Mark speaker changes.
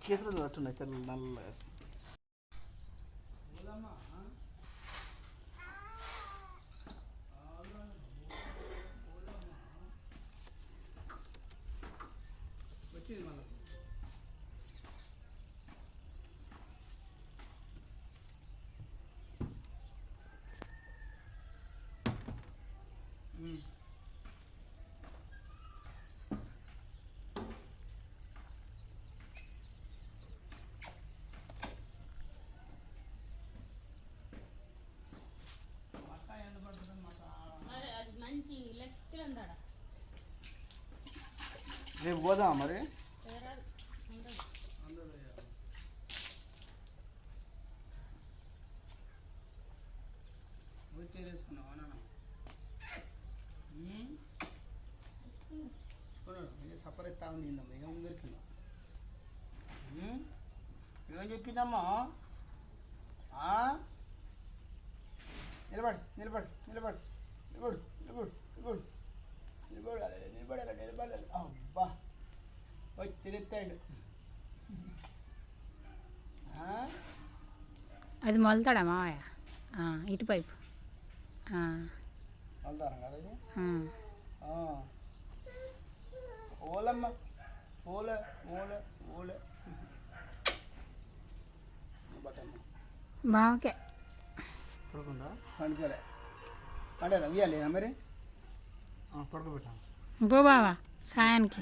Speaker 1: చేతులు పట్టున్నాయి తెల్ల నల్ల వచ్చింది మళ్ళీ. రేపు పోదామా మరి? చేసుకున్నావా నాన్న? సపరేట్ తాగు తిందమ్మా. ఏం దొరికిందా? ఏం చెప్పిందమ్మా? నిలబడి నిలబడి నిలబడి నిలబడు నిలబడు నిలబడు నిలబడాలి నిలబడాలి నిలబడాలి. అబ్బా వచ్చేస్తాడు.
Speaker 2: అది మొలతాడా మావయ్య? ఇటుపైపు
Speaker 1: వెళ్తాను కదా ఇది. ఓలమ్మ ఓల ఓల ఓల బట్టమ్మ
Speaker 2: బావకే
Speaker 1: పడుకుందా? పండుకోలే. పండారా ఇవ్వాలి మరి? పడుకోబెట్టాను.
Speaker 2: పో బావా సాయానికి.